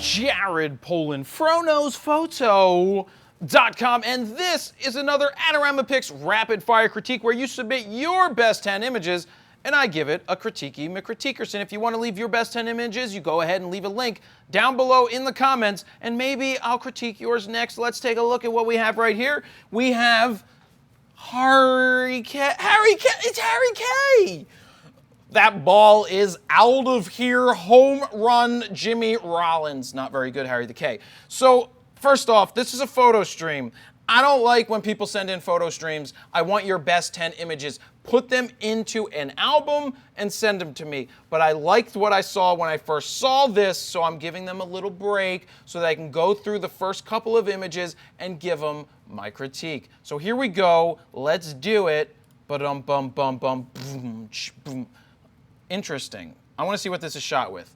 Jared Polin, FroKnowsPhoto.com, and this is another AdoramaPIX Rapid Fire Critique where you submit your best 10 images and I give it a critique-y McCritiquerson. If you want to leave your best 10 images, you go ahead and leave a link down below in the comments, and maybe I'll critique yours next. Let's take a look at what we have right here. We have it's Harry K. That ball is out of here. Home run, Jimmy Rollins. Not very good, Harry the K. So, first off, this is a photo stream. I don't like when people send in photo streams. I want your best 10 images. Put them into an album and send them to me. But I liked what I saw when I first saw this, so I'm giving them a little break so that I can go through the first couple of images and give them my critique. So here we go. Let's do it. Ba-dum, bum, bum, bum, boom, boom. Interesting. I want to see what this is shot with.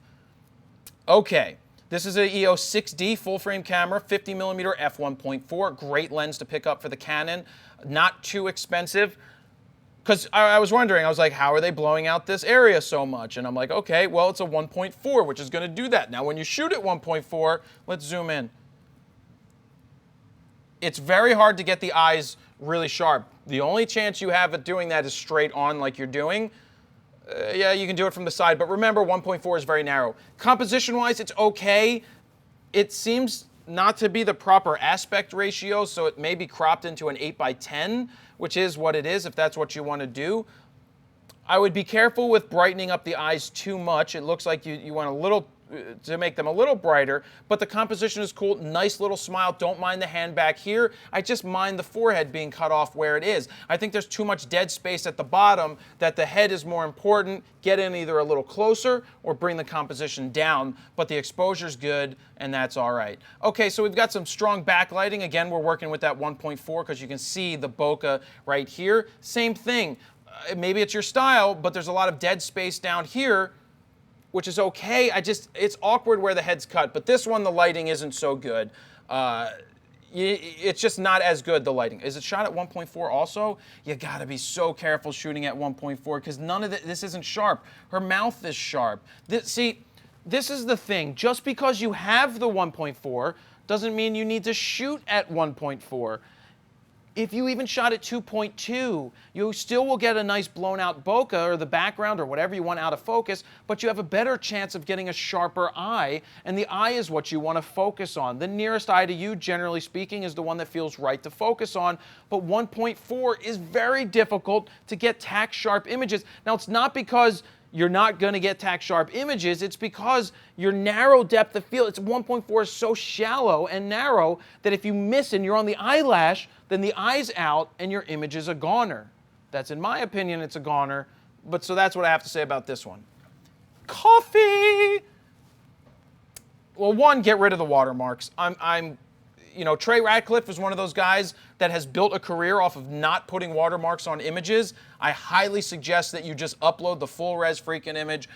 Okay. This is an EOS 6D full-frame camera, 50mm f1.4. Great lens to pick up for the Canon. Not too expensive. Because I was wondering, I was like, how are they blowing out this area so much? And I'm like, okay, well, it's a 1.4, which is going to do that. Now, when you shoot at 1.4, let's zoom in. It's very hard to get the eyes really sharp. The only chance you have at doing that is straight on like you're doing. Yeah, you can do it from the side, but remember 1.4 is very narrow. Composition-wise, it's okay. It seems not to be the proper aspect ratio, so it may be cropped into an 8:10, which is what it is if that's what you want to do. I would be careful with brightening up the eyes too much. It looks like you want a little to make them a little brighter, but the composition is cool. Nice little smile. Don't mind the hand back here. I just mind the forehead being cut off where it is. I think there's too much dead space at the bottom, that the head is more important. Get in either a little closer or bring the composition down, but the exposure's good, and that's all right. Okay, so we've got some strong backlighting. Again, we're working with that 1.4 because you can see the bokeh right here. Same thing. Maybe it's your style, but there's a lot of dead space down here, which is okay. It's awkward where the head's cut, but this one, the lighting isn't so good. It's just not as good, the lighting. Is it shot at 1.4 also? You gotta be so careful shooting at 1.4 because none of this isn't sharp. Her mouth is sharp. See, this is the thing. Just because you have the 1.4 doesn't mean you need to shoot at 1.4. If you even shot at 2.2, you still will get a nice blown out bokeh or the background or whatever you want out of focus, but you have a better chance of getting a sharper eye, and the eye is what you want to focus on. The nearest eye to you, generally speaking, is the one that feels right to focus on, but 1.4 is very difficult to get tack sharp images. Now, it's not because you're not going to get tack sharp images, it's because your narrow depth of field, 1.4 is so shallow and narrow that if you miss and you're on the eyelash, then the eye's out and your image is a goner. That's, in my opinion, it's a goner, but so that's what I have to say about this one. Coffee! Well, one, get rid of the watermarks. You know, Trey Ratcliffe is one of those guys that has built a career off of not putting watermarks on images. I highly suggest that you just upload the full res freaking image,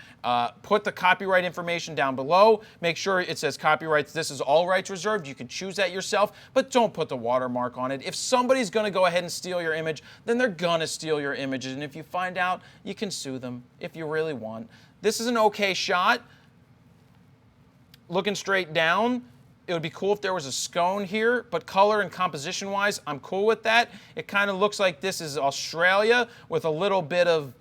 put the copyright information down below, make sure it says copyrights, this is all rights reserved. You can choose that yourself, but don't put the watermark on it. If somebody's gonna go ahead and steal your image, then they're gonna steal your images, and if you find out, you can sue them if you really want. This is an okay shot. Looking straight down. It would be cool if there was a scone here, but color and composition-wise, I'm cool with that. It kind of looks like this is Australia with a little bit of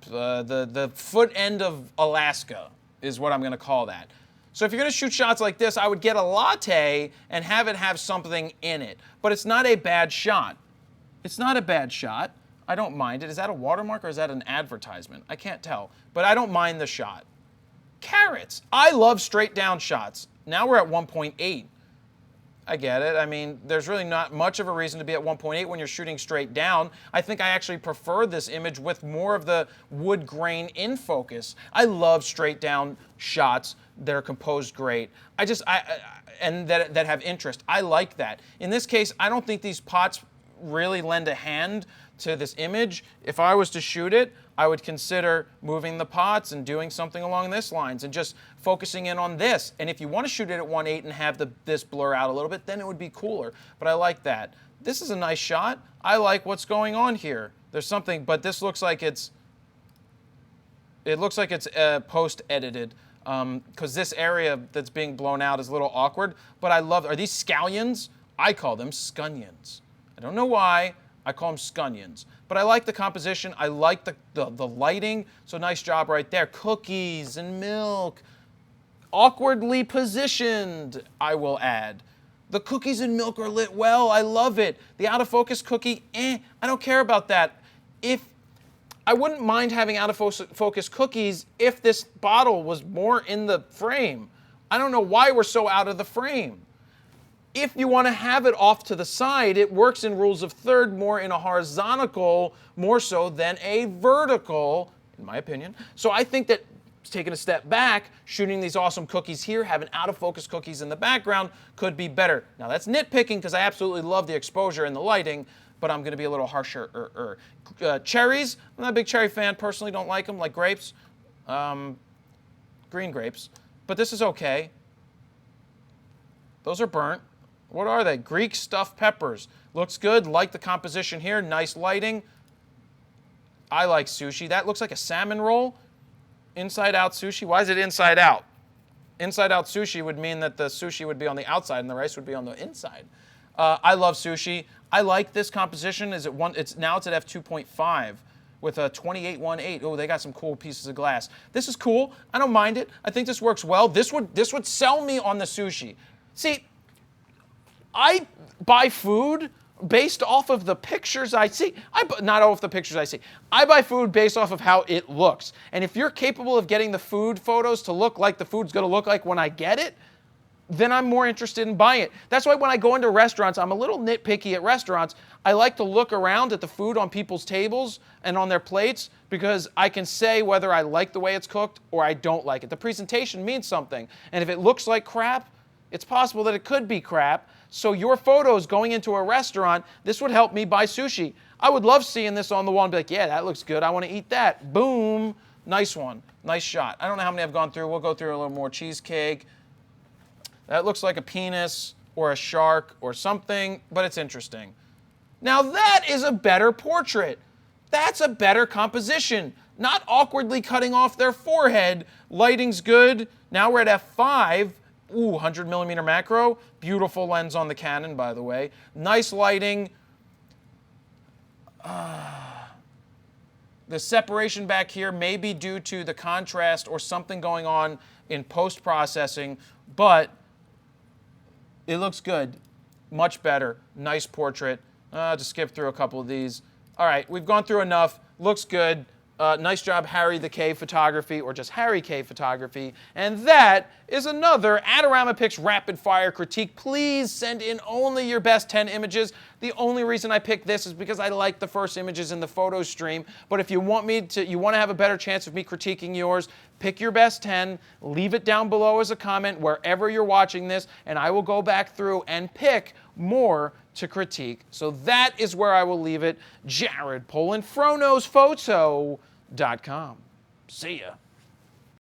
the foot end of Alaska is what I'm going to call that. So if you're going to shoot shots like this, I would get a latte and have it have something in it. But it's not a bad shot. It's not a bad shot. I don't mind it. Is that a watermark or is that an advertisement? I can't tell, but I don't mind the shot. Carrots. I love straight down shots. Now we're at 1.8. I get it. I mean, there's really not much of a reason to be at 1.8 when you're shooting straight down. I think I actually prefer this image with more of the wood grain in focus. I love straight down shots that are composed great. And that have interest. I like that. In this case, I don't think these pots really lend a hand to this image. If I was to shoot it, I would consider moving the pots and doing something along this lines and just focusing in on this. And if you want to shoot it at 1.8 and have this blur out a little bit, then it would be cooler. But I like that. This is a nice shot. I like what's going on here. There's something, but this looks like it's post-edited. because this area that's being blown out is a little awkward. But I love, are these scallions? I call them scunions. I don't know why. I call them scunions. But I like the composition. I like the lighting. So nice job right there. Cookies and milk. Awkwardly positioned, I will add. The cookies and milk are lit well. I love it. The out of focus cookie, I don't care about that. I wouldn't mind having out of focus cookies if this bottle was more in the frame. I don't know why we're so out of the frame. If you want to have it off to the side, it works in rules of third more in a horizontal, more so than a vertical, in my opinion. So I think that taking a step back, shooting these awesome cookies here, having out of focus cookies in the background could be better. Now that's nitpicking because I absolutely love the exposure and the lighting, but I'm going to be a little harsher. Cherries, I'm not a big cherry fan. Personally, don't like them, like grapes, green grapes. But this is okay. Those are burnt. What are they? Greek stuffed peppers. Looks good. Like the composition here. Nice lighting. I like sushi. That looks like a salmon roll. Inside out sushi. Why is it inside out? Inside out sushi would mean that the sushi would be on the outside and the rice would be on the inside. I love sushi. I like this composition. Now it's at f2.5 with a 2818. Oh, they got some cool pieces of glass. This is cool. I don't mind it. I think this works well. This would sell me on the sushi. See, I buy food based off of the pictures I see. Not off the pictures I see. I buy food based off of how it looks. And if you're capable of getting the food photos to look like the food's going to look like when I get it, then I'm more interested in buying it. That's why when I go into restaurants, I'm a little nitpicky at restaurants. I like to look around at the food on people's tables and on their plates because I can say whether I like the way it's cooked or I don't like it. The presentation means something. And if it looks like crap, it's possible that it could be crap. So your photos going into a restaurant, this would help me buy sushi. I would love seeing this on the wall and be like, yeah, that looks good. I want to eat that. Boom. Nice one. Nice shot. I don't know how many I've gone through. We'll go through a little more. Cheesecake. That looks like a penis or a shark or something, but it's interesting. Now that is a better portrait. That's a better composition. Not awkwardly cutting off their forehead. Lighting's good. Now we're at f5. Ooh, 100 millimeter macro. Beautiful lens on the Canon, by the way. Nice lighting. The separation back here may be due to the contrast or something going on in post-processing, but it looks good. Much better. Nice portrait. Just skip through a couple of these. All right, we've gone through enough. Looks good. Nice job, Harry the K Photography, or just Harry K Photography. And that is another AdoramaPIX Rapid Fire Critique. Please send in only your best 10 images. The only reason I picked this is because I like the first images in the photo stream. But if you want to have a better chance of me critiquing yours, pick your best 10, leave it down below as a comment wherever you're watching this, and I will go back through and pick more to critique. So that is where I will leave it. Jared Poland, FroKnowsPhoto.com. See ya.